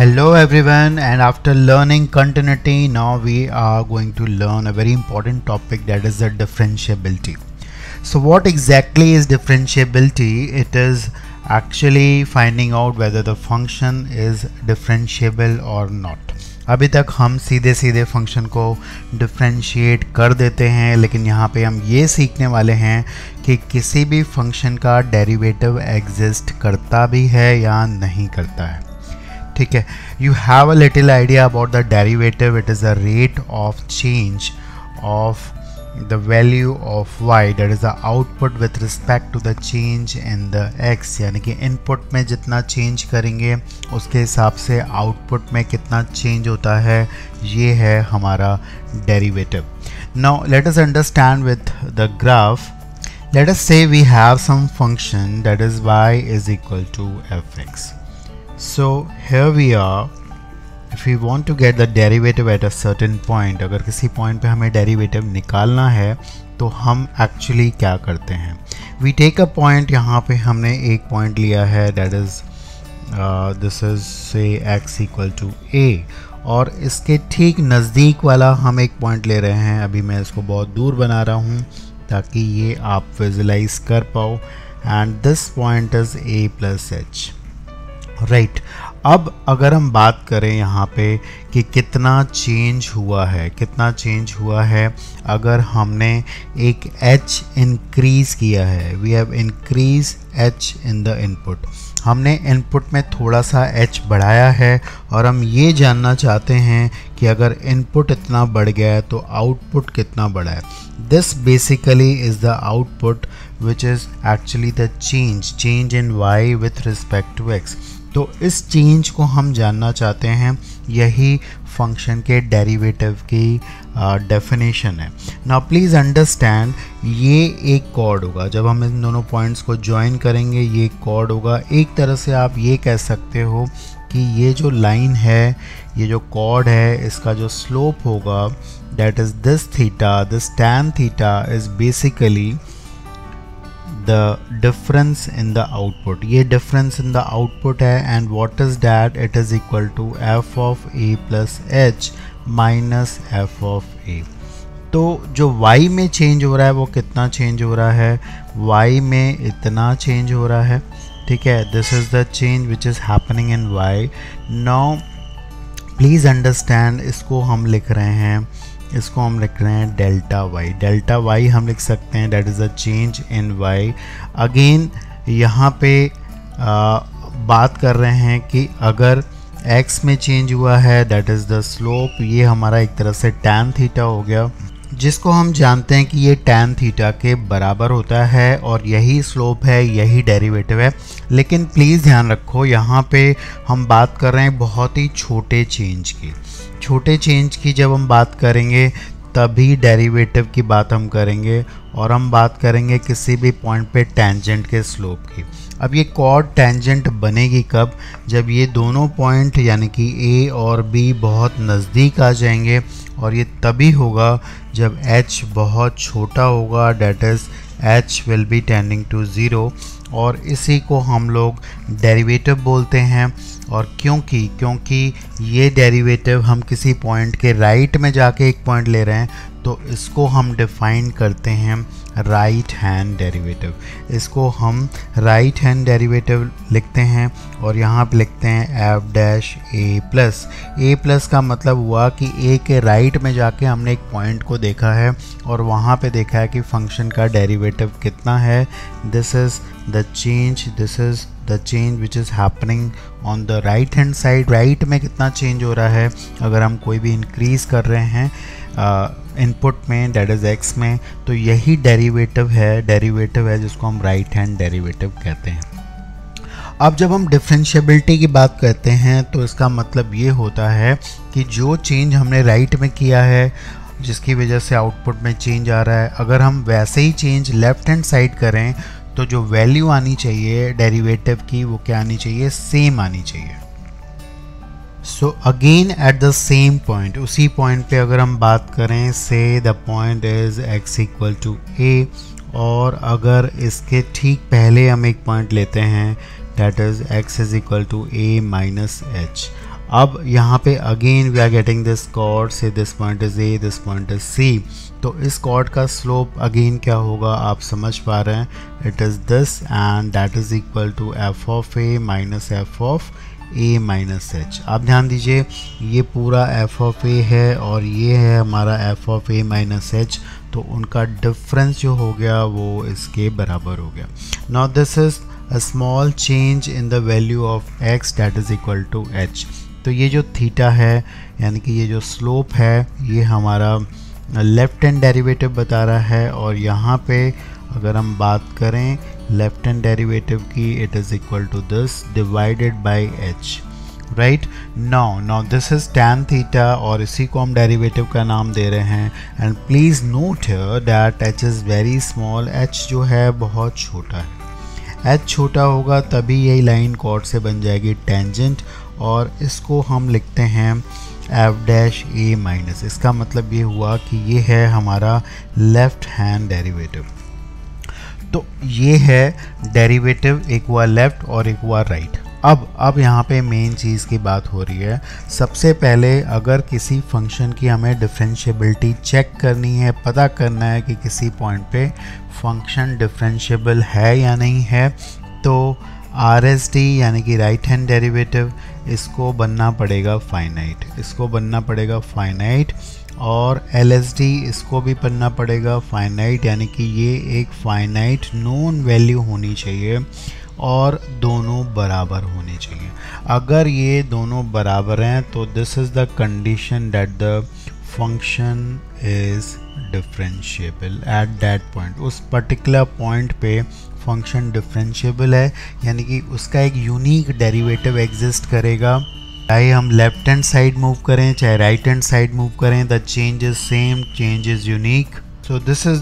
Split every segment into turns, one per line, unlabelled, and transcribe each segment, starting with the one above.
Hello everyone, and after learning continuity, now we are going to learn a very important topic, that is the differentiability. So what exactly is differentiability? It is actually finding out whether the function is differentiable or not. अभी तक हम सीधे सीधे function को differentiate कर देते हैं, लेकिन यहाँ पे हम ये सीखने वाले हैं कि किसी भी फंक्शन का डेरिवेटिव एग्जिस्ट करता भी है या नहीं करता है. ठीक है, you have a little idea about the derivative. It is the rate of change of the value of y, that is the output with respect to the change in the x. यानी कि input में जितना change करेंगे उसके हिसाब से output में कितना चेंज होता है, ये है हमारा derivative. Now let us understand with the graph. Let us say we have some function that is y is equal to fx. So here we are. If we want to get the derivative at a certain point, अगर किसी point पे हमें derivative निकालना है तो हम actually क्या करते हैं, we take a point. यहाँ पे हमने एक पॉइंट लिया है, that is this is say x equal to a, और इसके ठीक नज़दीक वाला हम एक पॉइंट ले रहे हैं. अभी मैं इसको बहुत दूर बना रहा हूँ ताकि ये आप विजुलाइज कर पाओ. And this point is a plus h, right. अब अगर हम बात करें यहाँ पे कि कितना चेंज हुआ है, अगर हमने एक h इंक्रीज़ किया है, we have increase h in the input. हमने इनपुट में थोड़ा सा h बढ़ाया है और हम ये जानना चाहते हैं कि अगर इनपुट इतना बढ़ गया है तो आउटपुट कितना बढ़ा है. This basically is the output which is actually the change in y with respect to x. तो इस चेंज को हम जानना चाहते हैं, यही फंक्शन के डेरिवेटिव की डेफिनेशन है. नाउ प्लीज़ अंडरस्टैंड, ये एक कॉर्ड होगा. जब हम इन दोनों पॉइंट्स को ज्वाइन करेंगे ये कॉर्ड होगा. एक तरह से आप ये कह सकते हो कि ये जो लाइन है, ये जो कॉर्ड है, इसका जो स्लोप होगा, that is this theta. This tan theta is basically the difference in the output. ये difference in the output है, and what is that? It is equal to f of a plus h minus f of a. तो जो y में change हो रहा है वो कितना चेंज हो रहा है, y में इतना चेंज हो रहा है. ठीक है, this is the change which is happening in y. Now please understand, इसको हम लिख रहे हैं डेल्टा वाई हम लिख सकते हैं, that is a change in y. Again यहाँ पे बात कर रहे हैं कि अगर x में चेंज हुआ है, दैट इज़ द स्लोप. ये हमारा एक तरह से tan थीटा हो गया, जिसको हम जानते हैं कि ये tan थीटा के बराबर होता है, और यही स्लोप है, यही डेरिवेटिव है. लेकिन प्लीज़ ध्यान रखो, यहाँ पे हम बात कर रहे हैं बहुत ही छोटे चेंज की. जब हम बात करेंगे तभी डेरिवेटिव की बात हम करेंगे, और हम बात करेंगे किसी भी पॉइंट पे टेंजेंट के स्लोप की. अब ये कॉर्ड टेंजेंट बनेगी कब, जब ये दोनों पॉइंट यानी कि a और b बहुत नज़दीक आ जाएंगे, और ये तभी होगा जब h बहुत छोटा होगा, that is h will be tending to 0, और इसी को हम लोग डेरिवेटिव बोलते हैं. और क्योंकि ये डेरिवेटिव हम किसी पॉइंट के राइट में जाके एक पॉइंट ले रहे हैं, तो इसको हम डिफ़ाइन करते हैं राइट हैंड डेरिवेटिव. इसको हम राइट हैंड डेरिवेटिव लिखते हैं, और यहाँ पे लिखते हैं f डैश a प्लस का मतलब हुआ कि a के राइट में जाके हमने एक पॉइंट को देखा है और वहाँ पे देखा है कि फंक्शन का डेरिवेटिव कितना है. This is the change which is happening on the right hand side. Right में कितना चेंज हो रहा है अगर हम कोई भी इंक्रीज़ कर रहे हैं इनपुट में, दैट इज़ x में, तो यही डेरिवेटिव है जिसको हम राइट हैंड डेरिवेटिव कहते हैं. अब जब हम डिफरेंशिएबिलिटी की बात करते हैं तो इसका मतलब ये होता है कि जो चेंज हमने राइट में किया है, जिसकी वजह से आउटपुट में चेंज आ रहा है, अगर हम वैसे ही चेंज लेफ्ट हैंड साइड करें तो जो वैल्यू आनी चाहिए डेरिवेटिव की वो क्या आनी चाहिए, सेम आनी चाहिए. So again at the same point, उसी पॉइंट पे अगर हम बात करें, say the point is x equal to a, और अगर इसके ठीक पहले हम एक पॉइंट लेते हैं, that is x is equal to a minus h. अब यहाँ पे again we are getting this chord, say this point is A, this point is C, तो इस कॉर्ड का स्लोप अगेन क्या होगा आप समझ पा रहे हैं, it is this and that is equal to f of a minus f of a minus h. आप ध्यान दीजिए ये पूरा एफ ऑफ ए है और ये है हमारा F of a minus H, तो उनका डिफरेंस जो हो गया वो इसके बराबर हो गया। Now this is a small change in the value of x that is equal to h. तो ये जो थीटा है यानी कि ये जो स्लोप है ये हमारा लेफ्ट हैंड डेरिवेटिव बता रहा है, और यहाँ पे अगर हम बात करें लेफ्ट हैंड डेरिवेटिव की, it is equal to this divided by h, right. Now this is tan theta और इसी को हम डेरिवेटिव का नाम दे रहे हैं। And please note here that h is very small, h जो है बहुत छोटा है। h छोटा होगा तभी यही लाइन कॉर्ड से बन जाएगी टेंजेंट, और इसको हम लिखते हैं एफ डैश ए माइनस। इसका मतलब ये हुआ कि ये है हमारा लेफ्ट हैंड डेरिवेटिव। तो ये है डेरिवेटिव, एक हुआ लेफ्ट और एक हुआ राइट। अब यहाँ पे मेन चीज़ की बात हो रही है। सबसे पहले अगर किसी फंक्शन की हमें डिफरेंशिएबिलिटी चेक करनी है, पता करना है कि किसी पॉइंट पे फंक्शन डिफरेंशिएबल है या नहीं है, तो RSD यानी कि राइट हैंड डेरिवेटिव इसको बनना पड़ेगा फाइनाइट, इसको बनना पड़ेगा फाइनाइट, और LSD इसको भी बनना पड़ेगा फाइनाइट, यानी कि ये एक फाइनाइट नोन वैल्यू होनी चाहिए और दोनों बराबर होनी चाहिए। अगर ये दोनों बराबर हैं तो this is the condition that the function is differentiable at that point. उस पर्टिकुलर पॉइंट पे फंक्शन डिफरेंशिएबल है, यानी कि उसका एक यूनिक डेरिवेटिव एग्जिस्ट करेगा। चाहे हम लेफ्ट हैंड साइड मूव करें चाहे राइट हैंड साइड मूव करें, the change is same, change is unique. So this is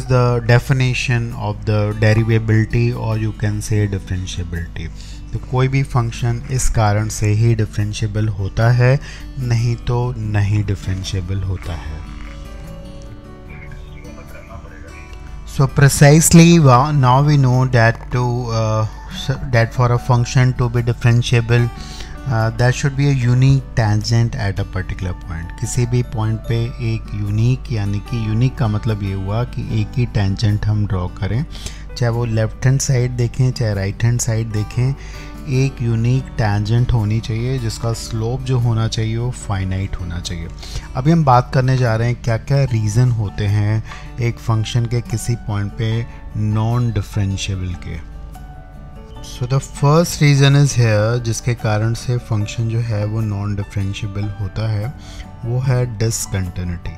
the definition of the derivability, or you can say differentiability। तो कोई भी function इस कारण से ही डिफरेंशिएबल होता है, नहीं तो नहीं डिफरेंशिएबल होता है। So precisely now we know that that for a function to be differentiable there should be a unique tangent at a particular point। किसी भी पॉइंट पे एक यूनिक, यानी कि यूनिक का मतलब ये हुआ कि एक ही टेंजेंट हम ड्रॉ करें, चाहे वो लेफ्ट हैंड साइड देखें चाहे राइट हैंड साइड देखें, एक यूनिक टेंजेंट होनी चाहिए जिसका स्लोप जो होना चाहिए वो फाइनाइट होना चाहिए। अभी हम बात करने जा रहे हैं क्या क्या रीज़न होते हैं एक फंक्शन के किसी पॉइंट पे नॉन डिफरेंशिएबल के। So the first reason is here, जिसके कारण से फंक्शन जो है वो नॉन डिफरेंशिएबल होता है, वो है डिसकंटिन्यूटी।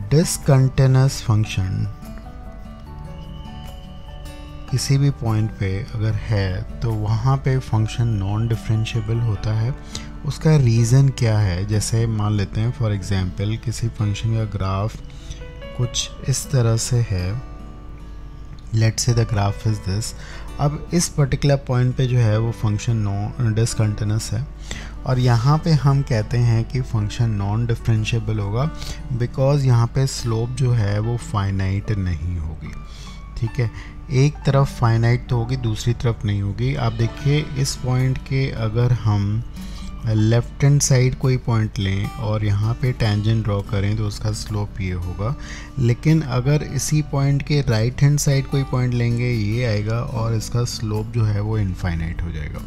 डिसकंटिन्यूअस फंक्शन किसी भी पॉइंट पे अगर है तो वहाँ पे फंक्शन नॉन डिफरेंशिएबल होता है। उसका रीज़न क्या है, जैसे मान लेते हैं फॉर एग्जांपल किसी फंक्शन का ग्राफ कुछ इस तरह से है, let's say the graph is this. अब इस पर्टिकुलर पॉइंट पे जो है वो फंक्शन नॉन डिसकंटिन्यूअस है, और यहाँ पे हम कहते हैं कि फंक्शन नॉन डिफरेंशिएबल होगा बिकॉज यहाँ पे स्लोप जो है वो फाइनाइट नहीं होगी। ठीक है, एक तरफ फाइनाइट तो होगी दूसरी तरफ नहीं होगी। आप देखिए इस पॉइंट के अगर हम लेफ्ट हैंड साइड कोई पॉइंट लें और यहाँ पे टेंजेंट ड्रॉ करें तो उसका स्लोप ये होगा, लेकिन अगर इसी पॉइंट के राइट हैंड साइड कोई पॉइंट लेंगे ये आएगा और इसका स्लोप जो है वो इनफाइनाइट हो जाएगा।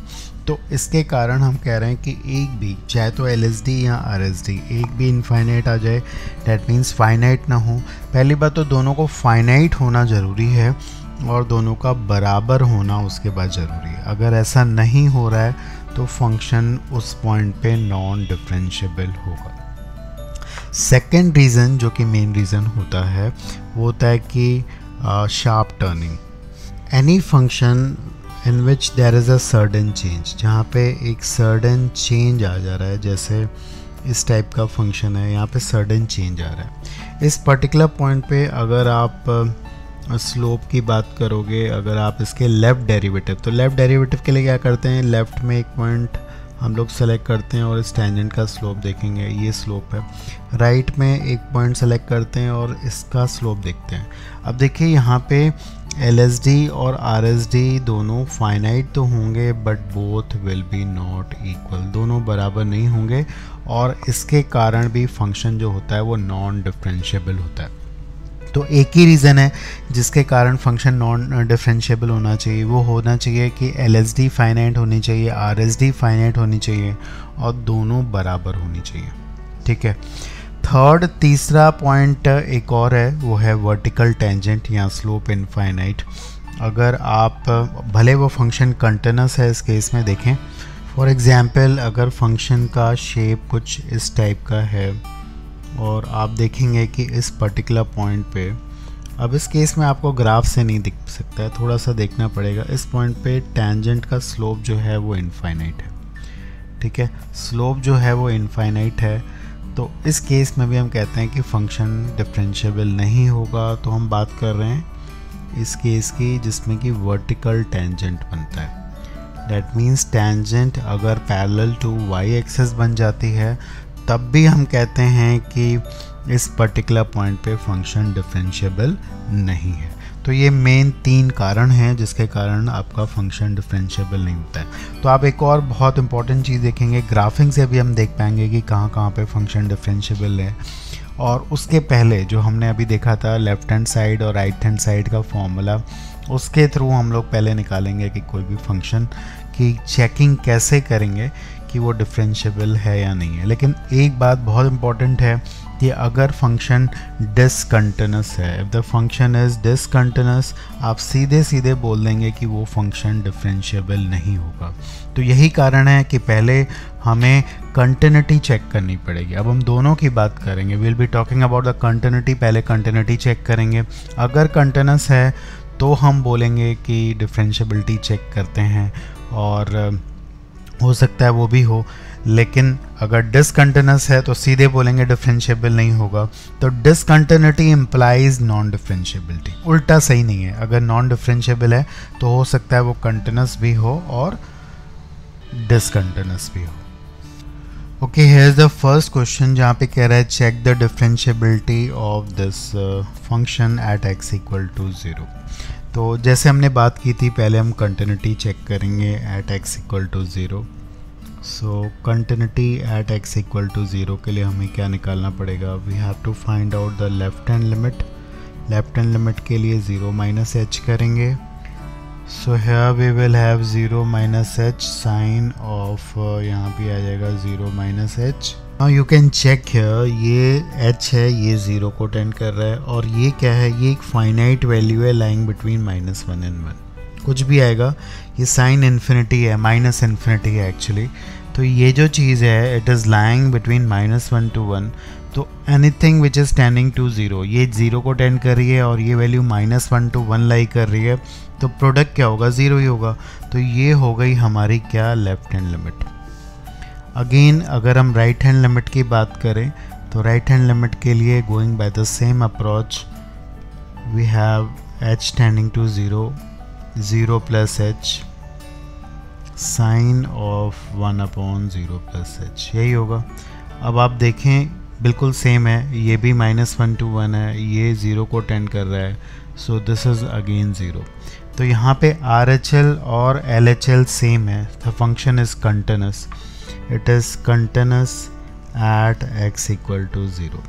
तो इसके कारण हम कह रहे हैं कि एक भी, चाहे तो LSD या RSD, एक भी इनफाइनाइट आ जाए, डैट मीन्स फाइनाइट ना हो। पहली बात तो दोनों को फाइनाइट होना ज़रूरी है और दोनों का बराबर होना उसके बाद ज़रूरी है। अगर ऐसा नहीं हो रहा है तो फंक्शन उस पॉइंट पे नॉन डिफरेंशिएबल होगा। सेकंड रीज़न जो कि मेन रीज़न होता है वो होता है कि sharp turning. Any function in which there is a sudden change, जहाँ पे एक सडन चेंज आ जा रहा है, जैसे इस टाइप का फंक्शन है, यहाँ पे सडन चेंज आ रहा है। इस पर्टिकुलर पॉइंट पे अगर आप स्लोप की बात करोगे, अगर आप इसके लेफ़्ट डेरिवेटिव, तो लेफ़्ट डेरिवेटिव के लिए क्या करते हैं, लेफ़्ट में एक पॉइंट हम लोग सेलेक्ट करते हैं और इस टेंजेंट का स्लोप देखेंगे, ये स्लोप है। राइट में एक पॉइंट सेलेक्ट करते हैं और इसका स्लोप देखते हैं। अब देखिए यहाँ पे LSD और RSD दोनों फाइनाइट तो होंगे but both will be not equal, दोनों बराबर नहीं होंगे और इसके कारण भी फंक्शन जो होता है वो नॉन डिफरेंशिएबल होता है। तो एक ही रीज़न है जिसके कारण फंक्शन नॉन डिफरेंशिएबल होना चाहिए, वो होना चाहिए कि LSD फाइनाइट होनी चाहिए, RSD फाइनाइट होनी चाहिए और दोनों बराबर होनी चाहिए। ठीक है। थर्ड तीसरा पॉइंट एक और है, वो है वर्टिकल टेंजेंट या स्लोप इनफाइनाइट। अगर आप भले वो फंक्शन कंटिन्यूस है, इस केस में देखें फॉर एग्जांपल अगर फंक्शन का शेप कुछ इस टाइप का है और आप देखेंगे कि इस पर्टिकुलर पॉइंट पे, अब इस केस में आपको ग्राफ से नहीं दिख सकता है, थोड़ा सा देखना पड़ेगा, इस पॉइंट पे टेंजेंट का स्लोप जो है वो इनफाइनाइट है। ठीक है, स्लोप जो है वो इनफाइनाइट है, तो इस केस में भी हम कहते हैं कि फंक्शन डिफरेंशिएबल नहीं होगा। तो हम बात कर रहे हैं इस केस की जिसमें कि वर्टिकल टेंजेंट बनता है। दैट मीन्स टेंजेंट अगर पैरेलल टू वाई एक्सिस बन जाती है तब भी हम कहते हैं कि इस पर्टिकुलर पॉइंट पे फंक्शन डिफरेंशिएबल नहीं है। तो ये मेन 3 कारण हैं जिसके कारण आपका फंक्शन डिफरेंशिएबल नहीं होता है। तो आप एक और बहुत इंपॉर्टेंट चीज़ देखेंगे, ग्राफिंग से भी हम देख पाएंगे कि कहाँ कहाँ पे फंक्शन डिफरेंशिएबल है। और उसके पहले जो हमने अभी देखा था लेफ़्ट हैंड साइड और राइट हैंड साइड का फॉर्मूला, उसके थ्रू हम लोग पहले निकालेंगे कि कोई भी फंक्शन की चेकिंग कैसे करेंगे कि वो डिफरेंशिएबल है या नहीं है। लेकिन एक बात बहुत इंपॉर्टेंट है कि अगर फंक्शन डिसकंटिन्यूस है, if the function is discontinuous, आप सीधे सीधे बोल देंगे कि वो फंक्शन डिफरेंशिएबल नहीं होगा। तो यही कारण है कि पहले हमें कंटिन्यूटी चेक करनी पड़ेगी। अब हम दोनों की बात करेंगे, will be talking about the continuity. पहले कंटिन्यूटी चेक करेंगे, अगर कंटिन्यूस है तो हम बोलेंगे कि डिफरेंशिएबिलिटी चेक करते हैं और हो सकता है वो भी हो। लेकिन अगर डिसकंटिन्यूस है तो सीधे बोलेंगे डिफरेंशिएबल नहीं होगा। तो डिसकंटिन्यूटी इम्प्लाइज नॉन डिफरेंशिएबिलिटी, उल्टा सही नहीं है। अगर नॉन डिफरेंशिएबल है तो हो सकता है वो कंटिन्यूस भी हो और डिसकंटिन्यूस भी हो। Okay, here is the first question जहाँ पे कह रहा है check the differentiability of this function at x equal to 0। तो जैसे हमने बात की थी, पहले हम कंटिन्यूटी चेक करेंगे at x equal to 0। So continuity at x equal to 0 के लिए हमें क्या निकालना पड़ेगा, we have to find out the left hand limit. Left hand limit के लिए 0 माइनस h करेंगे। So here we will have 0 minus h sine of, यहाँ पे आ जाएगा 0 minus h। Now you can check here, ये h है, ये 0 को टेंड कर रहा है और ये क्या है, ये एक फाइनाइट वैल्यू है लाइंग बिटवीन -1 एंड 1, कुछ भी आएगा। ये साइन इन्फिनिटी है, माइनस इन्फिनिटी है एक्चुअली। तो ये जो चीज़ है it is lying between -1 to 1। तो anything which is tending to 0, ये 0 को टेंड कर रही है और ये वैल्यू -1 to 1 लाई कर रही है, तो प्रोडक्ट क्या होगा, 0 ही होगा। तो ये हो गई हमारी क्या, लेफ्ट हैंड लिमिट। अगेन अगर हम राइट हैंड लिमिट की बात करें तो राइट हैंड लिमिट के लिए going by the same approach, we have h tending to 0, 0 plus h sine of 1 upon 0 plus h, यही होगा। अब आप देखें बिल्कुल सेम है, ये भी -1 to 1 है, ये 0 को टेंड कर रहा है, सो दिस इज़ अगेन 0। तो यहाँ पे RHL और LHL सेम है, the function is continuous, it is continuous at x equal to 0।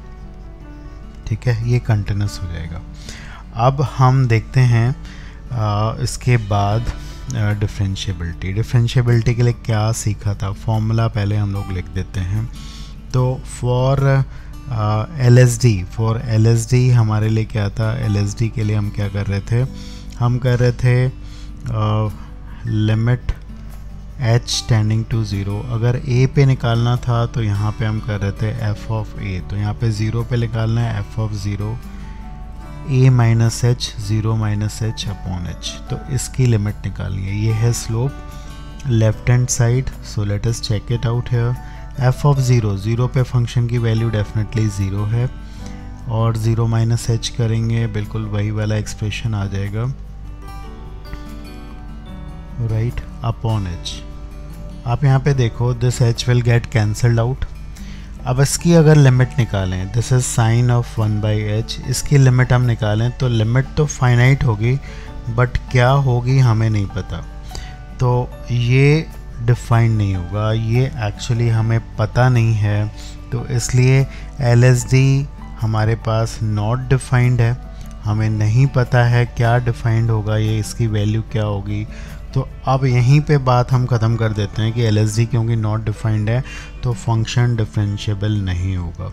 ठीक है, ये कंटिन्यूस हो जाएगा। अब हम देखते हैं इसके बाद डिफरेंशिएबिलिटी के लिए क्या सीखा था, फॉर्मूला पहले हम लोग लिख देते हैं। तो फॉर LSD हमारे लिए क्या था, LSD के लिए हम क्या कर रहे थे, हम कर रहे थे लिमिट h टेंडिंग टू 0। अगर a पे निकालना था तो यहाँ पे हम कर रहे थे f ऑफ a, तो यहाँ पे 0 पे निकालना है f of 0 a minus h, 0 minus h upon h। तो इसकी लिमिट निकालनी है, ये है slope left hand side. So let us check it out here, f of 0, 0 पे फंक्शन की वैल्यू डेफिनेटली 0 है और 0 माइनस h करेंगे, बिल्कुल वही वाला एक्सप्रेशन आ जाएगा, राइट, अपॉन h। आप यहाँ पे देखो this h will get cancelled out. अब इसकी अगर लिमिट निकालें, this is sine of 1 by h, इसकी लिमिट हम निकालें तो लिमिट तो फाइनाइट होगी बट क्या होगी हमें नहीं पता, तो ये डिफाइंड नहीं होगा, ये एक्चुअली हमें पता नहीं है, तो इसलिए LSD हमारे पास नॉट डिफाइंड है, हमें नहीं पता है क्या डिफाइंड होगा, ये इसकी वैल्यू क्या होगी। तो अब यहीं पे बात हम ख़त्म कर देते हैं कि LSD क्योंकि नॉट डिफाइंड है तो फंक्शन डिफरेंशिएबल नहीं होगा।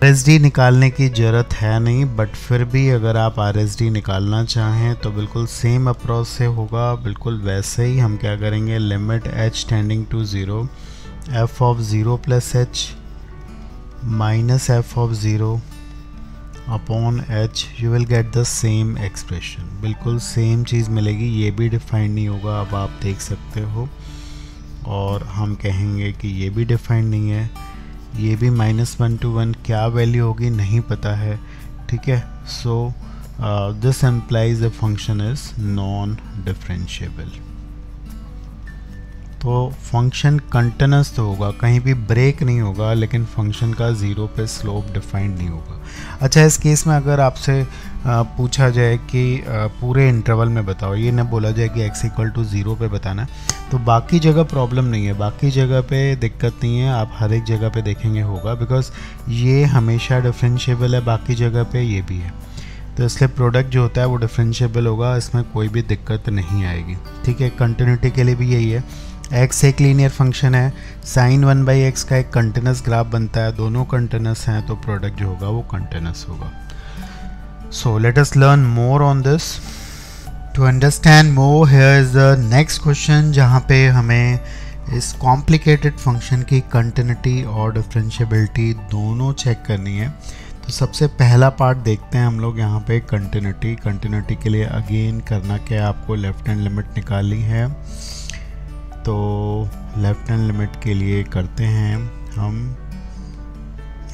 RSD निकालने की ज़रूरत है नहीं, बट फिर भी अगर आप RSD निकालना चाहें तो बिल्कुल सेम अप्रोच से होगा, बिल्कुल वैसे ही हम क्या करेंगे, limit h tending to 0 f of 0 plus h minus f of 0 upon h, you will get the same expression, बिल्कुल सेम चीज़ मिलेगी। ये भी डिफाइंड नहीं होगा, अब आप देख सकते हो, और हम कहेंगे कि ये भी डिफाइंड नहीं है, ये भी -1 to 1 क्या वैल्यू होगी नहीं पता है, ठीक है। So this implies the function is non differentiable. तो फंक्शन कंटिन्यूस तो होगा, कहीं भी ब्रेक नहीं होगा, लेकिन फंक्शन का 0 पे स्लोप डिफाइंड नहीं होगा। अच्छा, इस केस में अगर आपसे पूछा जाए कि पूरे इंटरवल में बताओ, ये ना बोला जाए कि x इक्वल टू 0 पे बताना, तो बाकी जगह प्रॉब्लम नहीं है, बाकी जगह पे दिक्कत नहीं है, आप हर एक जगह पे देखेंगे होगा, बिकॉज ये हमेशा डिफरेंशिएबल है, बाकी जगह पे ये भी है, तो इसलिए प्रोडक्ट जो होता है वो डिफरेंशिएबल होगा, इसमें कोई भी दिक्कत नहीं आएगी, ठीक है। कंटिन्यूटी के लिए भी यही है, x एक लीनियर फंक्शन है, sin 1/x का एक कंटिन्यूस ग्राफ बनता है, दोनों कंटिन्यूस हैं, तो प्रोडक्ट जो होगा वो कंटिन्यूस होगा। So let us learn more on this. To understand more, here is the next question, जहाँ पे हमें इस कॉम्प्लिकेटेड फंक्शन की कंटिन्यूटी और डिफरेंशिएबिलिटी दोनों चेक करनी है। तो सबसे पहला पार्ट देखते हैं हम लोग यहाँ पे कंटिन्यूटी। कंटिन्यूटी के लिए अगेन करना क्या, आपको लेफ्ट हैंड लिमिट निकालनी है, तो लेफ्ट हैंड लिमिट के लिए करते हैं हम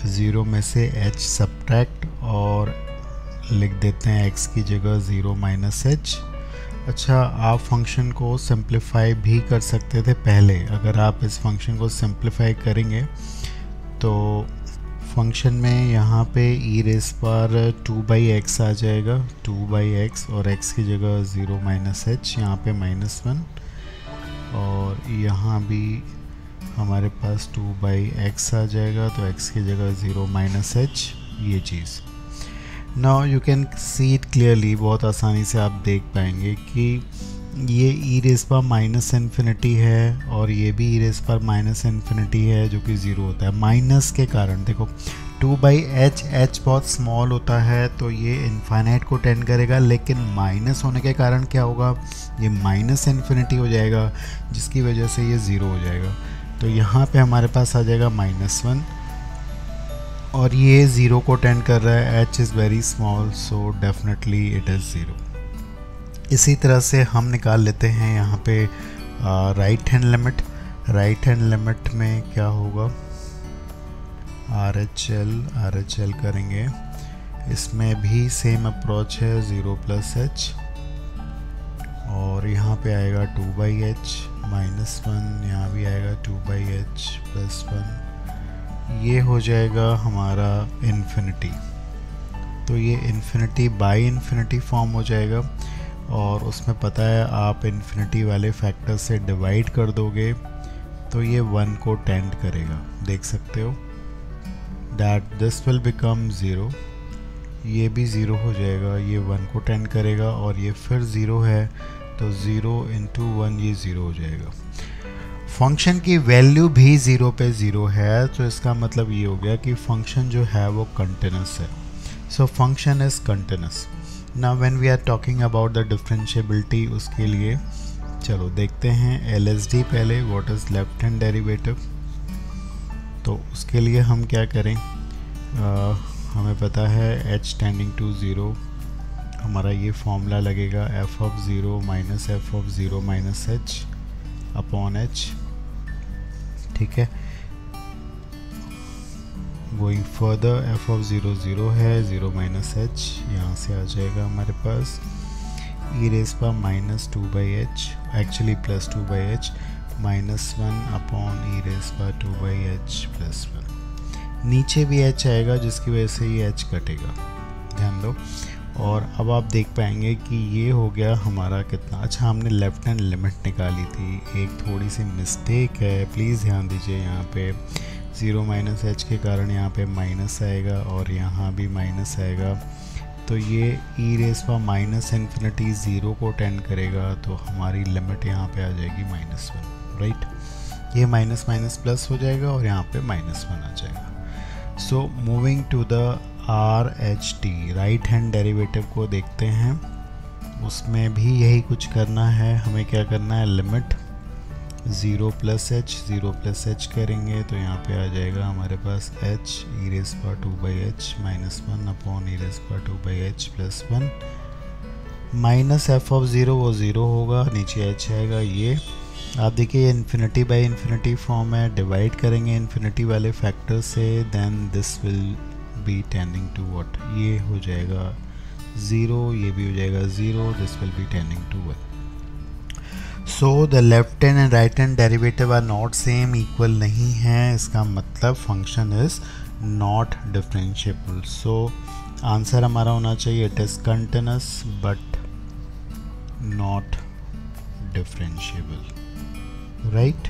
0 में से h सब्ट्रैक्ट और लिख देते हैं x की जगह 0 माइनस h। अच्छा, आप फंक्शन को सिंप्लीफाई भी कर सकते थे पहले, अगर आप इस फंक्शन को सिंप्लीफाई करेंगे तो फंक्शन में यहाँ पे e रेस पर 2/x आ जाएगा, 2/x, और x की जगह 0 माइनस h, यहाँ पे -1, और यहाँ भी हमारे पास 2/x आ जाएगा, तो x की जगह 0 माइनस h, ये चीज़। Now you can see it clearly, बहुत आसानी से आप देख पाएंगे कि ये e रेस पर माइनस इन्फिनिटी है, और ये भी e रेस पर माइनस इन्फिनिटी है, जो कि 0 होता है माइनस के कारण। देखो 2/h, h बहुत स्मॉल होता है, तो ये इन्फाइनाइट को टेंड करेगा, लेकिन माइनस होने के कारण क्या होगा, ये माइनस इन्फिनिटी हो जाएगा, जिसकी वजह से ये 0 हो जाएगा। तो यहाँ पे हमारे पास आ जाएगा -1, और ये 0 को टेंड कर रहा है, h is very small, so definitely it is 0। इसी तरह से हम निकाल लेते हैं यहाँ पे right hand limit. Right hand limit में क्या होगा, RHL करेंगे, इसमें भी सेम अप्रोच है, 0 प्लस h, और यहाँ पे आएगा 2/h -1, यहाँ भी आएगा 2/h प्लस 1, ये हो जाएगा हमारा इन्फिनिटी। तो ये इन्फिनिटी बाई इन्फिनिटी फॉर्म हो जाएगा, और उसमें पता है आप इन्फिनिटी वाले फैक्टर से डिवाइड कर दोगे तो ये 1 को टेंड करेगा, देख सकते हो, दैट दिस विल बिकम 0, ये भी 0 हो जाएगा, ये 1 को टेंड करेगा, और ये फिर 0 है, तो 0 × 1 ये 0 हो जाएगा। फंक्शन की वैल्यू भी 0 पे 0 है, तो इसका मतलब ये हो गया कि फंक्शन जो है वो कंटिन्यूस है। So function is continuous. Now when we are talking about the differentiability, उसके लिए चलो देखते हैं LSD पहले, what is left hand derivative. तो उसके लिए हम क्या करें, हमें पता है h टेंडिंग टू 0, हमारा ये फॉर्मूला लगेगा f of 0 minus f of 0 minus h upon h, ठीक है। गोइंग फर्दर, f ऑफ 0 0 है, 0 माइनस h यहाँ से आ जाएगा हमारे पास, e रेस पर -2/h, actually plus 2/h, -1 upon e raise पर 2/h प्लस 1, नीचे भी h आएगा, जिसकी वजह से ये h कटेगा, ध्यान दो। और अब आप देख पाएंगे कि ये हो गया हमारा कितना। अच्छा, हमने लेफ्ट हैंड लिमिट निकाली थी, एक थोड़ी सी मिस्टेक है, प्लीज़ ध्यान दीजिए। यहाँ पे 0 माइनस एच के कारण यहाँ पे माइनस आएगा और यहाँ भी माइनस आएगा, तो ये ई रेस पर माइनस इन्फिनिटी 0 को टेंड करेगा, तो हमारी लिमिट यहाँ पे आ जाएगी -1, राइट। ये माइनस माइनस प्लस हो जाएगा और यहाँ पे -1 आ जाएगा। So moving to the R H T, right hand derivative को देखते हैं। उसमें भी यही कुछ करना है, हमें क्या करना है, लिमिट 0 प्लस एच करेंगे तो यहाँ पे आ जाएगा हमारे पास h e rays power 2/h -1 upon e rays power 2/h plus 1 minus f of 0, वो 0 होगा, नीचे h आएगा। ये आप देखिए ये इन्फिनिटी बाई इन्फिनिटी फॉर्म है, डिवाइड करेंगे इन्फिनिटी वाले फैक्टर से, then this will be tending to what, ये हो जाएगा 0, ये भी हो जाएगा 0, this will be tending to 1। So the left hand and right hand derivative are not same, equal नहीं है, इसका मतलब function is not differentiable. So answer हमारा होना चाहिए it is continuous but not differentiable, right.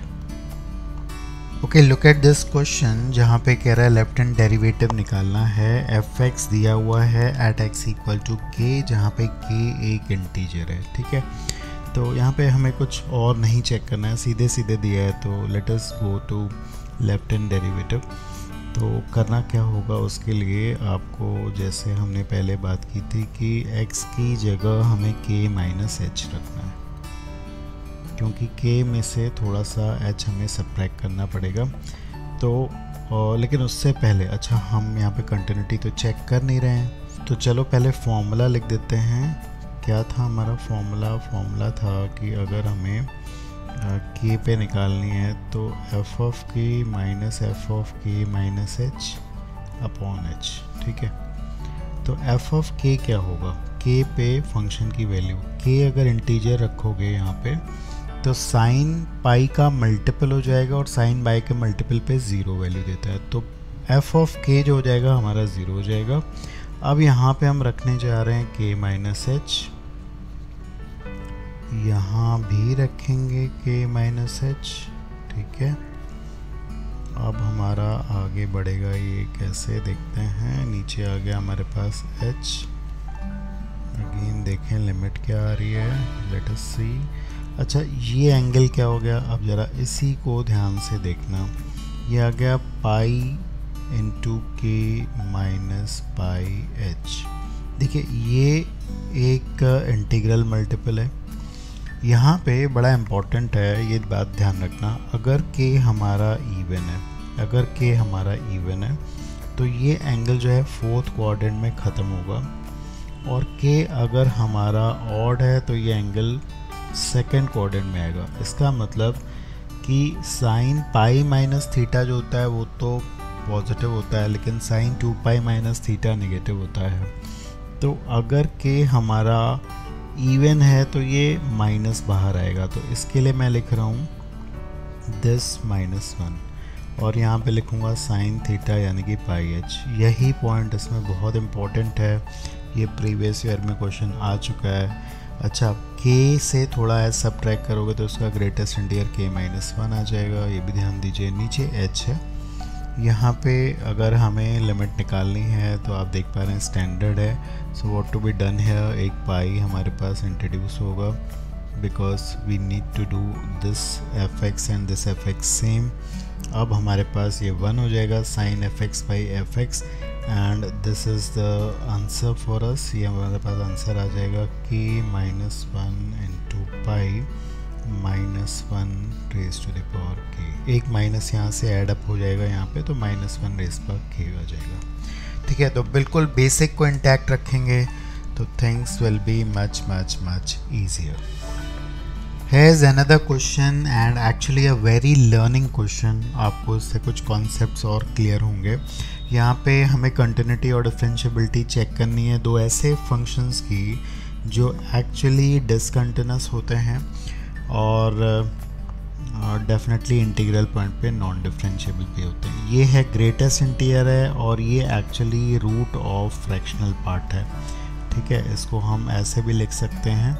Okay, look at this question जहाँ पे कह रहा है लेफ्ट हैंड डेरिवेटिव निकालना है, एफ एक्स दिया हुआ है एट एक्स इक्वल टू के, जहाँ पे के एक इंटीजर है, ठीक है। तो यहाँ पे हमें कुछ और नहीं चेक करना है, सीधे सीधे दिया है, तो let us go to left hand derivative. तो करना क्या होगा उसके लिए, आपको जैसे हमने पहले बात की थी कि x की जगह हमें k माइनस एच रखना है, क्योंकि k में से थोड़ा सा h हमें सब्ट्रैक्ट करना पड़ेगा। तो लेकिन उससे पहले, अच्छा हम यहाँ पे कंटिन्यूटी तो चेक कर नहीं रहे हैं, तो चलो पहले फॉर्मूला लिख देते हैं। क्या था हमारा फॉर्मूला था कि अगर हमें k पे निकालनी है तो f of k minus f of k minus H upon H, ठीक है। तो f ऑफ k क्या होगा, k पे फंक्शन की वैल्यू, k अगर इंटीजर रखोगे यहाँ पे तो साइन पाई का मल्टीपल हो जाएगा और साइन बाई के मल्टीपल पे 0 वैल्यू देता है, तो f ऑफ k जो हो जाएगा हमारा 0 हो जाएगा। अब यहाँ पे हम रखने जा रहे हैं k माइनस एच, यहाँ भी रखेंगे k माइनस एच, ठीक है। अब हमारा आगे बढ़ेगा, ये कैसे देखते हैं, नीचे आ गया हमारे पास h, अगेन देखें लिमिट क्या आ रही है, लेट अस सी। अच्छा, ये एंगल क्या हो गया, अब ज़रा इसी को ध्यान से देखना, ये आ गया पाई इंटू के माइनस पाई एच। देखिए ये एक इंटीग्रल मल्टीपल है, यहाँ पे बड़ा इम्पोर्टेंट है ये बात ध्यान रखना, अगर के हमारा इवन है तो ये एंगल जो है फोर्थ क्वाड्रेंट में ख़त्म होगा, और के अगर हमारा ऑड है तो ये एंगल सेकेंड क्वाड्रेंट में आएगा। इसका मतलब कि साइन पाई माइनस थीटा जो होता है वो तो पॉजिटिव होता है, लेकिन sine 2 pi minus theta negative होता है। तो अगर के हमारा इवन है तो ये माइनस बाहर आएगा, तो इसके लिए मैं लिख रहा हूँ दिस -1 और यहाँ पे लिखूँगा साइन थीटा यानी कि पाई एच। यही पॉइंट इसमें बहुत इम्पोर्टेंट है, ये प्रीवियस ईयर में क्वेश्चन आ चुका है। अच्छा, k से थोड़ा h सब्ट्रैक्ट करोगे तो उसका ग्रेटेस्ट इंटीजर k माइनस 1 आ जाएगा, ये भी ध्यान दीजिए। नीचे h है, यहाँ पे अगर हमें लिमिट निकालनी है तो आप देख पा रहे हैं स्टैंडर्ड है, so what to be done है, एक पाई हमारे पास इंट्रोड्यूस होगा because we need to do this F X and this F X same. अब हमारे पास ये 1 हो जाएगा sine F X by F X and this is the answer for us. ये हमारे पास आंसर आ जाएगा k minus 1 into pi minus 1 raise to the power k। एक माइनस यहाँ से ऐड अप हो जाएगा यहाँ पे, तो माइनस 1 रेज पर k आ जाएगा, ठीक है। तो बिल्कुल बेसिक को इंटैक्ट रखेंगे तो things will be much much much easier. Here's another question and actually a very learning question, आपको इससे कुछ कॉन्सेप्ट्स और क्लियर होंगे। यहाँ पे हमें कंटिन्यूटी और डिफरेंशिएबिलिटी चेक करनी है दो ऐसे फंक्शंस की जो एक्चुअली डिसकंटिन्यूस होते हैं और डेफिनेटली इंटीग्रल पॉइंट पे नॉन डिफरेंशिएबल भी होते हैं। ये है ग्रेटेस्ट इंटीजर है और ये actually root of fractional part है, ठीक है, इसको हम ऐसे भी लिख सकते हैं।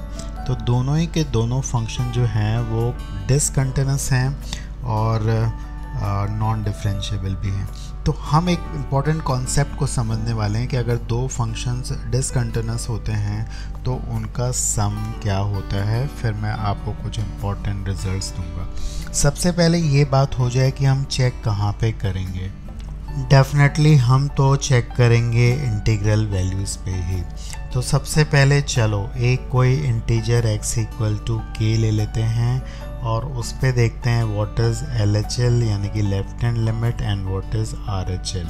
तो दोनों ही के दोनों फंक्शन जो हैं वो डिसकंटिन्यूस हैं और नॉन डिफरेंशिएबल भी हैं। तो हम एक इम्पॉर्टेंट कॉन्सेप्ट को समझने वाले हैं कि अगर दो फंक्शंस डिसकंटिन्यूस होते हैं तो उनका सम क्या होता है। फिर मैं आपको कुछ इम्पॉर्टेंट रिजल्ट्स दूंगा। सबसे पहले ये बात हो जाए कि हम चेक कहाँ पे करेंगे। डेफिनेटली हम तो चेक करेंगे इंटीग्रल वैल्यूज़ पे ही। तो सबसे पहले चलो एक कोई integer x equal to k ले लेते हैं और उस पे देखते हैं व्हाट इज़ LHL यानी कि left hand limit and what is RHL।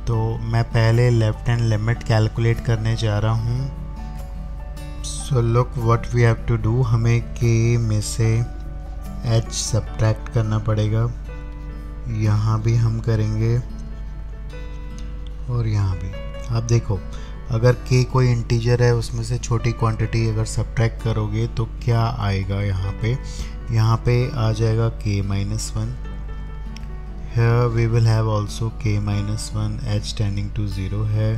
तो मैं पहले लेफ्ट हैंड लिमिट कैलकुलेट करने जा रहा हूँ। So look what we have to do, हमें k में से h सब्ट्रैक्ट करना पड़ेगा। यहाँ भी हम करेंगे और यहाँ भी। आप देखो अगर k कोई इंटीजर है उसमें से छोटी क्वांटिटी अगर सब्ट्रैक्ट करोगे तो क्या आएगा, यहाँ पे आ जाएगा k - 1। here we will have also k - 1, h tending to 0 है।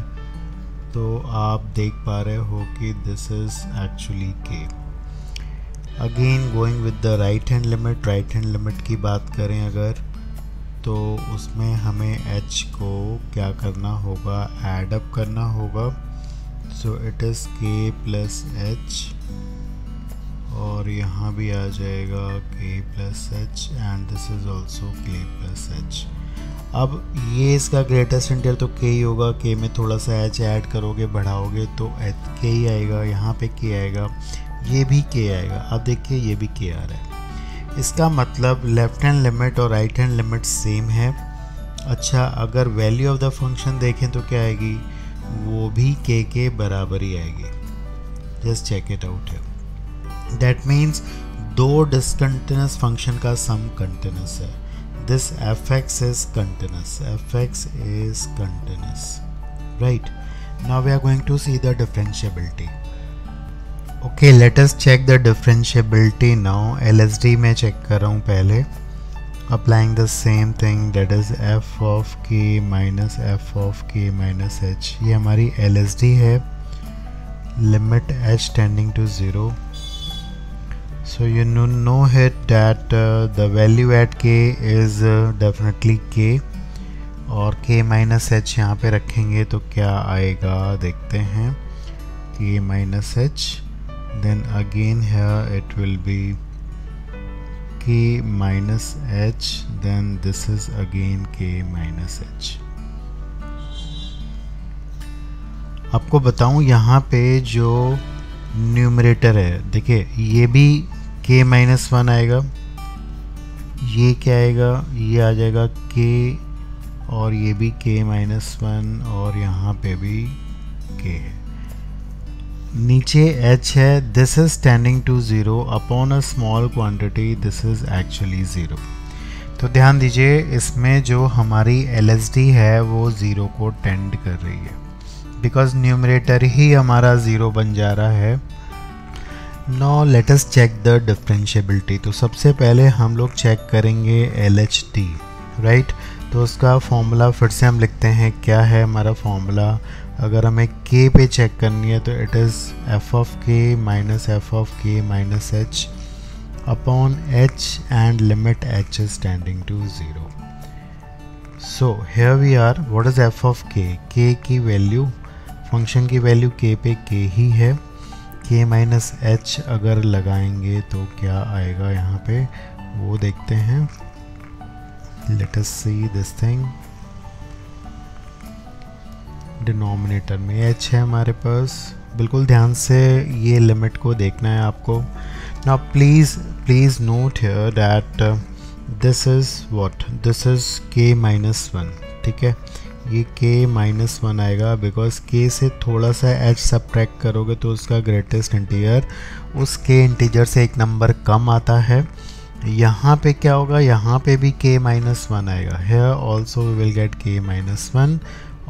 तो आप देख पा रहे हो कि this is actually k। Again going with the right hand limit की बात करें अगर, तो उसमें हमें h को क्या करना होगा, ऐड अप करना होगा। So it is k plus h और यहाँ भी आ जाएगा k plus h and this is also k plus h। अब ये इसका ग्रेटेस्ट इंटीजर तो k ही होगा, k में थोड़ा सा h ऐड करोगे बढ़ाओगे तो k ही आएगा, यहाँ पे k आएगा, ये भी k आएगा। अब देखिए ये भी k आ रहा है। इसका मतलब लेफ्ट हैंड लिमिट और राइट हैंड लिमिट सेम है। अच्छा अगर वैल्यू ऑफ द फंक्शन देखें तो क्या आएगी, वो भी k के बराबर ही आएगी। जस्ट चेक इट आउट है। दैट मीन्स दो डिसकंटिन्यूस फंक्शन का सम कंटिन्यूस है। This fx is continuous, fx is continuous, right? Now we are going to see the differentiability. Okay, let us check the differentiability now. LSD में check कर रहा हूँ पहले। Applying the same thing, that is f of k minus f of k minus h। ये हमारी LSD है, limit h tending to 0। So you know it that the value at k is definitely k और k minus h यहाँ पे रखेंगे तो क्या आएगा देखते हैं, k minus h, then again here it will be k minus h, then this is again k minus h। आपको बताऊं यहाँ पे जो न्यूमरेटर है देखिए ये भी k minus 1 आएगा, ये क्या आएगा, ये आ जाएगा k और ये भी k minus 1 और यहाँ पे भी k है, नीचे h है। This is tending to 0 upon a small quantity, this is actually 0। तो ध्यान दीजिए इसमें जो हमारी LSD है वो 0 को टेंड कर रही है बिकॉज न्यूमरेटर ही हमारा 0 बन जा रहा है। Now let us check the differentiability. तो सबसे पहले हम लोग चेक करेंगे LHT, राइट? तो उसका फॉर्मूला फिर से हम लिखते हैं, क्या है हमारा फॉर्मूला। अगर हमें k पे चेक करनी है तो it is f of k minus f of k minus h upon h and limit h is tending to 0। So here we are, what is f of k? k की value, function की value k पे k ही है। k minus h अगर लगाएंगे तो क्या आएगा यहाँ पे वो देखते हैं। Let us see this thing। Denominator में h है हमारे पास, बिल्कुल ध्यान से ये लिमिट को देखना है आपको। Now please note here that this is what, this is k minus 1, ठीक है। ये k minus 1 आएगा बिकॉज k से थोड़ा सा h सब्ट्रैक्ट करोगे तो उसका ग्रेटेस्ट इंटीजर उस k इंटीजर से एक नंबर कम आता है। यहाँ पे क्या होगा, यहाँ पे भी k minus 1 आएगा। here also we will get k minus 1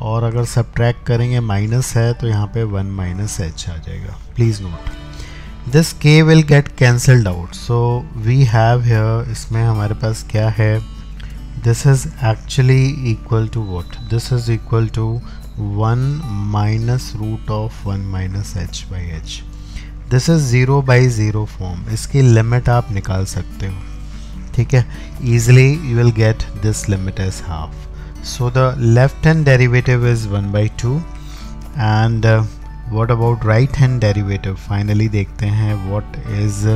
और अगर सब्ट्रैक्ट करेंगे माइनस है तो यहाँ पे 1 minus h आ जाएगा। Please note this k will get cancelled out. So we have here, इसमें हमारे पास क्या है, this is actually equal to what, this is equal to 1 minus root of 1 minus H by H. This is 0 by 0 form. इसकी limit आप निकाल सकते हो, ठीक है. Easily you will get this limit as half. So the left hand derivative is 1 by 2 and what about right hand derivative. Finally देखते हैं what is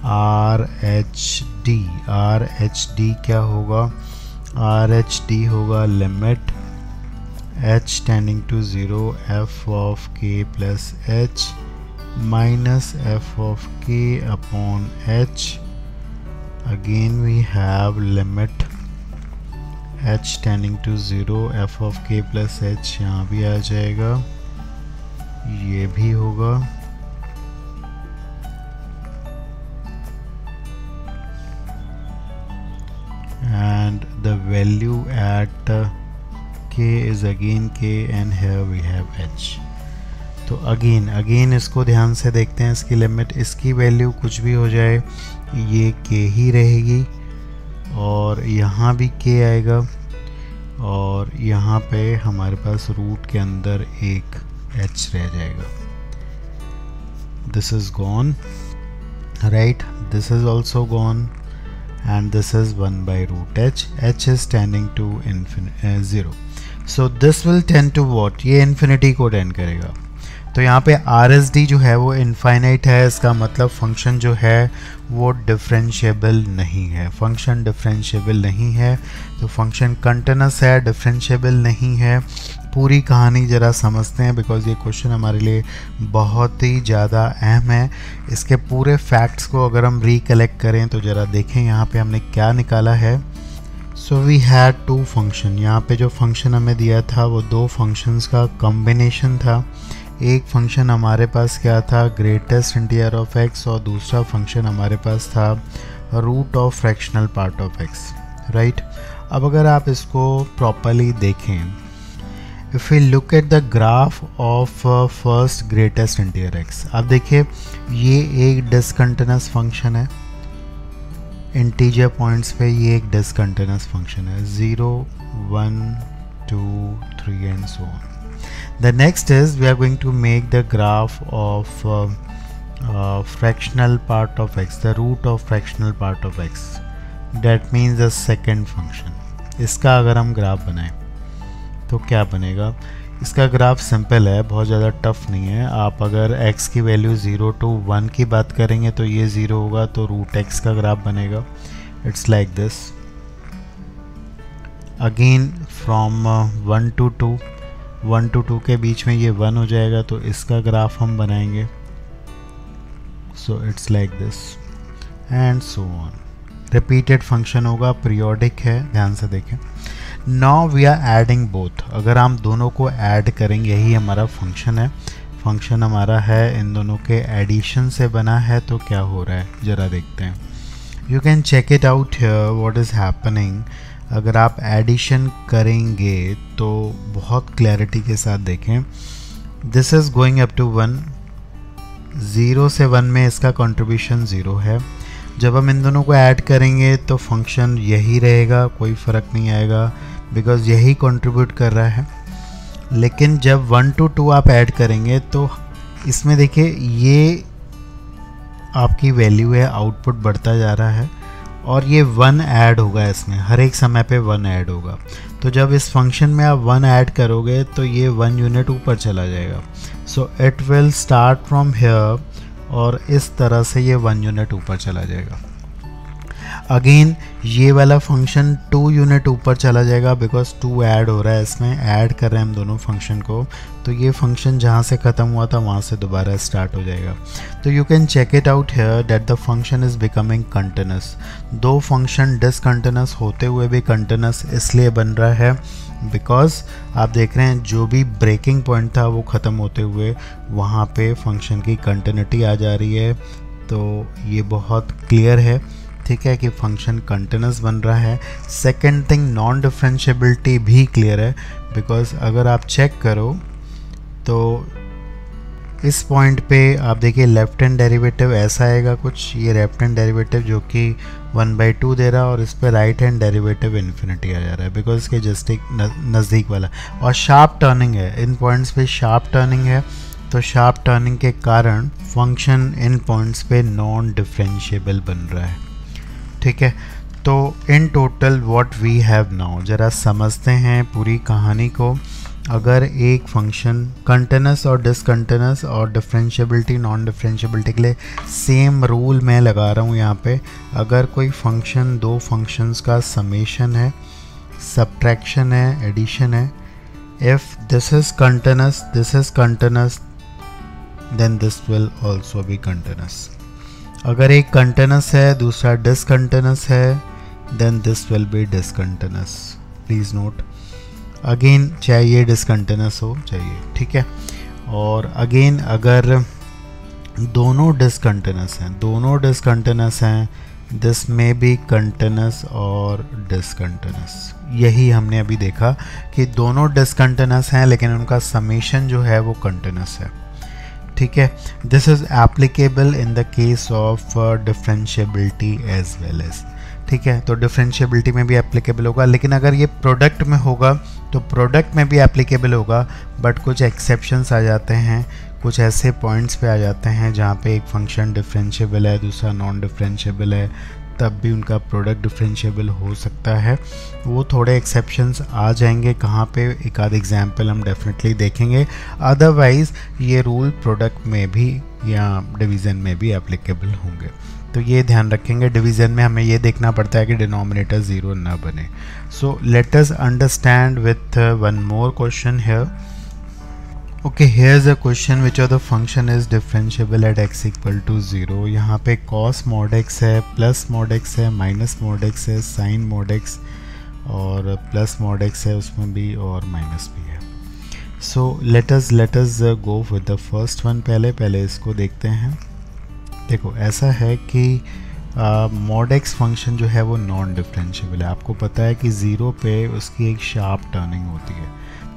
R H D. R H D क्या होगा? आर एच डी होगा limit h tending to 0 f of k plus h minus f of k upon h. Again we have limit h tending to 0 f of k plus h. यहाँ भी आ जाएगा, ये भी होगा. And the value at k is again k and here we have h. तो again इसको ध्यान से देखते हैं. इसकी लिमिट, इसकी वैल्यू कुछ भी हो जाए ये k ही रहेगी और यहाँ भी k आएगा और यहाँ पे हमारे पास रूट के अंदर एक h रह जाएगा. This is gone, right. This is also gone and this is 1 by root h. h is tending to 0. So this will tend to what? ये infinity को tend करेगा. तो यहाँ पे RSD जो है वो इनफाइनाइट है. इसका मतलब फंक्शन जो है वो डिफरेंशिएबल नहीं है. फंक्शन डिफरेंशिएबल नहीं है तो फंक्शन कंटिन्यूअस है, डिफरेंशिएबल नहीं है. पूरी कहानी ज़रा समझते हैं बिकॉज ये क्वेश्चन हमारे लिए बहुत ही ज़्यादा अहम है. इसके पूरे फैक्ट्स को अगर हम रिकलेक्ट करें तो ज़रा देखें यहाँ पे हमने क्या निकाला है. So we had to function. यहाँ पे जो फंक्शन हमें दिया था वो दो फंक्शंस का कॉम्बिनेशन था. एक फंक्शन हमारे पास क्या था? ग्रेटेस्ट इंटीजर ऑफ एक्स और दूसरा फंक्शन हमारे पास था root of fractional part of X, right. अब अगर आप इसको प्रॉपरली देखें, if we look at the graph of first greatest integer X, आप देखिए ये एक डिसकंटिन्यूअस फंक्शन है. इंटीजर पॉइंट्स पे ये एक डिसकंटिन्यूअस फंक्शन है. 0 1 2 3 and so on. The next is we are going to make the graph of fractional part of x, the root of fractional part of x. That means the second function. इसका अगर हम graph बनाएं तो क्या बनेगा? इसका graph simple है, बहुत ज़्यादा टफ नहीं है. आप अगर x की वैल्यू 0 to 1 की बात करेंगे तो ये 0 होगा तो रूट x का ग्राफ बनेगा. It's like this. Again from 1 to 2, 1 to 2 के बीच में ये 1 हो जाएगा तो इसका ग्राफ हम बनाएंगे. So it's like this and so on. Repeated function होगा, पीरियोडिक है, ध्यान से देखें. Now we are adding both. अगर हम दोनों को ऐड करेंगे, यही हमारा फंक्शन है. फंक्शन हमारा है इन दोनों के एडिशन से बना है. तो क्या हो रहा है ज़रा देखते हैं. You can check it out here what is happening. अगर आप एडिशन करेंगे तो बहुत क्लैरिटी के साथ देखें. This is going up to 1. 0 से 1 में इसका कंट्रीब्यूशन 0 है. जब हम इन दोनों को ऐड करेंगे तो फंक्शन यही रहेगा, कोई फ़र्क नहीं आएगा बिकॉज यही कंट्रीब्यूट कर रहा है. लेकिन जब 1 to 2 आप ऐड करेंगे तो इसमें देखिए ये आपकी वैल्यू है, आउटपुट बढ़ता जा रहा है और ये 1 ऐड होगा. इसमें हर एक समय पे 1 ऐड होगा. तो जब इस फंक्शन में आप 1 ऐड करोगे तो ये 1 यूनिट ऊपर चला जाएगा. So it will start from here और इस तरह से ये 1 यूनिट ऊपर चला जाएगा. अगेन ये वाला फंक्शन 2 यूनिट ऊपर चला जाएगा बिकॉज 2 ऐड हो रहा है. इसमें ऐड कर रहे हैं हम दोनों फंक्शन को. तो ये फंक्शन जहाँ से ख़त्म हुआ था वहाँ से दोबारा स्टार्ट हो जाएगा. तो you can check it out here that the function is becoming continuous. दो फंक्शन डिसकंटिन्यूस होते हुए भी कंटिन्यूस इसलिए बन रहा है बिकॉज आप देख रहे हैं जो भी ब्रेकिंग पॉइंट था वो ख़त्म होते हुए वहाँ पे फंक्शन की कंटिन्यूटी आ जा रही है. तो ये बहुत क्लियर है, ठीक है, कि फंक्शन कंटिन्यूस बन रहा है. सेकेंड थिंग, नॉन डिफरेंशिएबिलिटी भी क्लियर है बिकॉज अगर आप चेक करो तो इस पॉइंट पे आप देखिए लेफ्ट हैंड डेरिवेटिव ऐसा आएगा कुछ, ये लेफ्ट हैंड डेरिवेटिव जो कि 1/2 दे रहा है और इस पे राइट हैंड डेरिवेटिव इन्फिनिटी आ जा रहा है बिकॉज इसके जस्ट एक नज़दीक वाला, और शार्प टर्निंग है इन पॉइंट्स पे, शार्प टर्निंग है, तो शार्प टर्निंग के कारण फंक्शन इन पॉइंट्स पे नॉन डिफरेंशिएबल बन रहा है। ठीक है, तो in total what we have now, ज़रा समझते हैं पूरी कहानी को। अगर एक फंक्शन कंटिन्यूस और डिसकंटिन्यूस और डिफरेंशिएबिलिटी नॉन डिफरेंशिएबिलिटी के लिए सेम रूल मैं लगा रहा हूँ यहाँ पे, अगर कोई फंक्शन दो फंक्शंस का समेशन है, सब्ट्रैक्शन है, एडिशन है, if this is continuous then this will also be continuous. अगर एक कंटिन्यूस है दूसरा डिसकंटिन्यूस है then this will be discontinuous. Please note, again चाहे ये डिसकंटिन्यूस हो चाहिए, ठीक है। और अगेन अगर दोनों डिसकंटिन्यूस हैं दिस में बी कंटिन्यूस और डिसकंटिन्यूस। यही हमने अभी देखा कि दोनों डिसकंटिन्यूस हैं लेकिन उनका समेशन जो है वो कंटिन्यूस है। ठीक है, this is applicable in the case of differentiability as well as. ठीक है, तो डिफरेंशिएबिलिटी में भी एप्लीकेबल होगा, लेकिन अगर ये प्रोडक्ट में होगा तो प्रोडक्ट में भी एप्लीकेबल होगा, बट कुछ एक्सेप्शंस आ जाते हैं, कुछ ऐसे पॉइंट्स पे आ जाते हैं जहाँ पे एक फंक्शन डिफरेंशिएबल है दूसरा नॉन डिफरेंशिएबल है, तब भी उनका प्रोडक्ट डिफरेंशिएबल हो सकता है। वो थोड़े एक्सेप्शंस आ जाएंगे, कहाँ पे एक आध एग्जाम्पल हम डेफिनेटली देखेंगे। अदरवाइज़ ये रूल प्रोडक्ट में भी या डिवीज़न में भी एप्लीकेबल होंगे, तो ये ध्यान रखेंगे। डिवीज़न में हमें ये देखना पड़ता है कि डिनोमिनेटर 0 ना बने। So let us understand with one more question here. Okay, here is a question which of the function is differentiable at x equal to 0। यहाँ पे cos mod x है, प्लस mod x है, minus mod x है, sin mod x और plus mod x है उसमें भी और माइनस भी है। So let us go with the first one. पहले इसको देखते हैं। देखो ऐसा है कि mod x फंक्शन जो है वो नॉन डिफरेंशिएबल है। आपको पता है कि 0 पे उसकी एक शार्प टर्निंग होती है,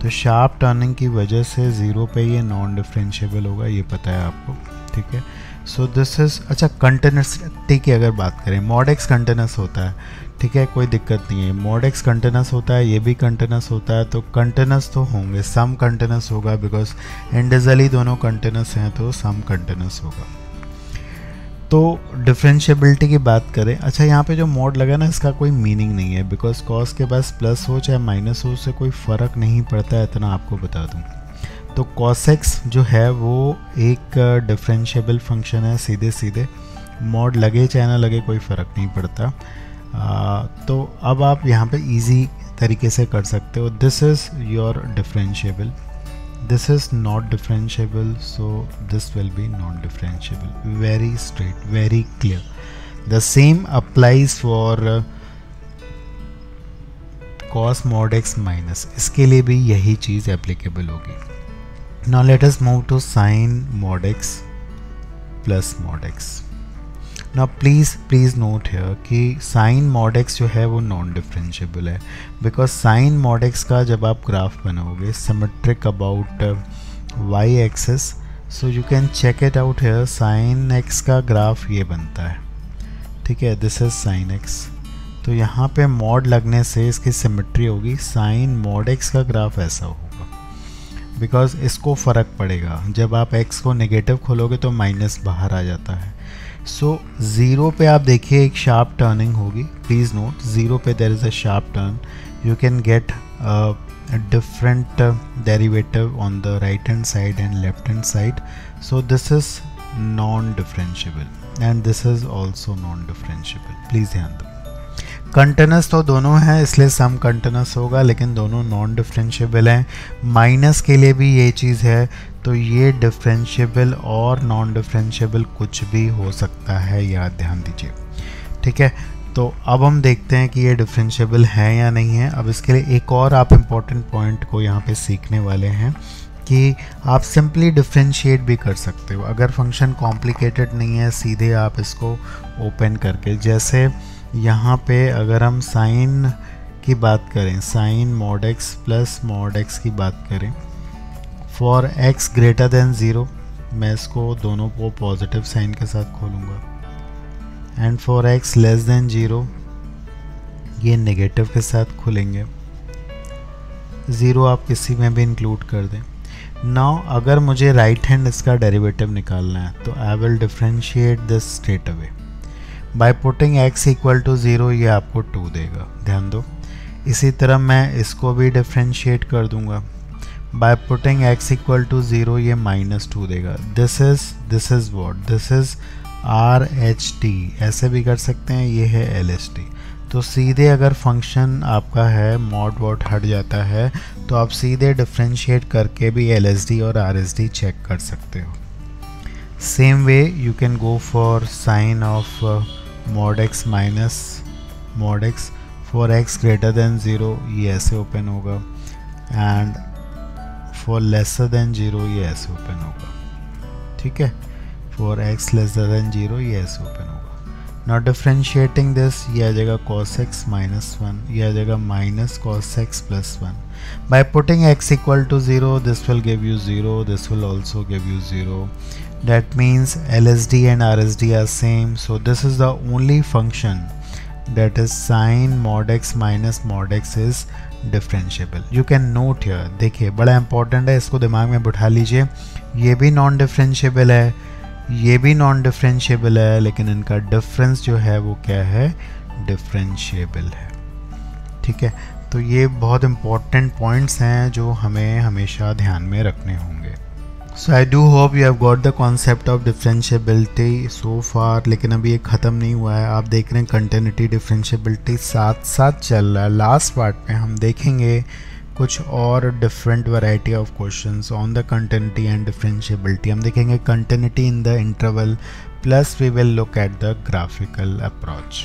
तो शार्प टर्निंग की वजह से 0 पे ये नॉन डिफरेंशिएबल होगा, ये पता है आपको। ठीक है, सो दिस इज अच्छा कंटिन्यूसिटी की अगर बात करें, mod x कंटिन्यूस होता है, ठीक है, कोई दिक्कत नहीं है। mod x कंटिन्यूस होता है, ये भी कंटिन्यूस होता है, तो कंटिन्यूस तो होंगे, सम कंटिन्यूस होगा बिकॉज इंडिविजुअली दोनों कंटिन्यूस हैं तो सम कंटिन्यूस होगा। तो डिफरेंशिएबिलिटी की बात करें, अच्छा यहाँ पे जो mod लगा ना इसका कोई मीनिंग नहीं है, बिकॉज cos के पास प्लस हो चाहे माइनस हो उससे कोई फ़र्क नहीं पड़ता है, इतना आपको बता दूँ। तो cos x जो है वो एक डिफरेंशिएबल फंक्शन है, सीधे mod लगे चाहे ना लगे कोई फ़र्क नहीं पड़ता। तो अब आप यहाँ पे इजी तरीके से कर सकते हो। This is your differentiable, this is not differentiable, so this will be non-differentiable. Very straight, very clear. The same applies for cos mod x minus, इसके लिए भी यही चीज़ एप्लीकेबल होगी। Now let us move to sin mod x plus mod x. Now please note here कि sin mod x जो है वो non differentiable है, बिकॉज sin mod x का जब आप ग्राफ बनाओगे symmetric about y axis, so you can check it out here. sin x का ग्राफ ये बनता है, ठीक है, दिस इज sin x। तो यहाँ पे mod लगने से इसकी सिमेट्री होगी, sin mod x का ग्राफ ऐसा होगा, बिकॉज इसको फ़र्क पड़ेगा। जब आप x को नेगेटिव खोलोगे तो माइनस बाहर आ जाता है। सो 0 पे आप देखिए एक शार्प टर्निंग होगी। प्लीज़ नोट 0 पे there is a sharp turn, you can get different derivative on the right hand side and left hand side. So this is non differentiable and this is also non differentiable. Please ध्यान दो, continuous तो दोनों हैं इसलिए सम continuous होगा, लेकिन दोनों non differentiable हैं। माइनस के लिए भी ये चीज़ है, तो ये डिफरेंशिएबल और नॉन डिफरेंशिएबल कुछ भी हो सकता है, याद ध्यान दीजिए। ठीक है, तो अब हम देखते हैं कि ये डिफरेंशिएबल है या नहीं है। अब इसके लिए एक और आप इम्पॉर्टेंट पॉइंट को यहाँ पे सीखने वाले हैं कि आप सिंपली डिफरेंशिएट भी कर सकते हो। अगर फंक्शन कॉम्प्लिकेटेड नहीं है, सीधे आप इसको ओपन करके, जैसे यहाँ पे अगर हम साइन की बात करें, sine mod x plus mod x की बात करें फॉर x ग्रेटर देन 0, मैं इसको दोनों को पॉजिटिव साइन के साथ खोलूँगा and for x less than 0 ये नेगेटिव के साथ खुलेंगे, 0 आप किसी में भी इंक्लूड कर दें। नाउ अगर मुझे राइट हैंड इसका डेरिवेटिव निकालना है तो I will differentiate this straight away by putting x equal to 0, ये आपको 2 देगा, ध्यान दो। इसी तरह मैं इसको भी डिफरेंशिएट कर दूंगा by putting x equal to 0, ये -2 देगा। This is what, this is RHT, ऐसे भी कर सकते हैं, ये है LHT। तो सीधे अगर फंक्शन आपका है मॉड वॉट हट जाता है तो आप सीधे डिफरेंशिएट करके भी LHD और RHD चेक कर सकते हो। Same way you can go for sine of mod x minus mod x for x greater than 0, ये ऐसे ओपन होगा एंड फॉर लेसर देन 0 ये ऐसे ओपन होगा, ठीक है। फॉर x लेसर देन 0 ये ऐसे ओपन होगा। Now differentiating this, ये आ जाएगा cos x minus 1, ये आ जाएगा minus cos x plus 1. By putting x equal to 0, this will give you 0, this will also give you 0. That means LSD and RSD are same, so this is the only function that is sin mod x minus mod x is differentiable. You can note here, देखिए बड़ा important है, इसको दिमाग में बिठा लीजिए, ये भी नॉन डिफरेंशिएबल है, ये भी नॉन डिफरेंशिएबल है, लेकिन इनका डिफरेंस जो है वो क्या है, डिफरेंशिएबल है, ठीक है। तो ये बहुत इंपॉर्टेंट पॉइंट्स हैं जो हमें हमेशा ध्यान में रखने होंगे। So I do hope you have got the concept of differentiability so far, लेकिन अभी ये ख़त्म नहीं हुआ है। आप देख रहे हैं कंटिन्यूटी डिफरेंशिएबिलिटी साथ साथ चल रहा है। लास्ट पार्ट में हम देखेंगे कुछ और different variety of questions on the continuity and differentiability. हम देखेंगे continuity in the interval, plus we will look at the graphical approach.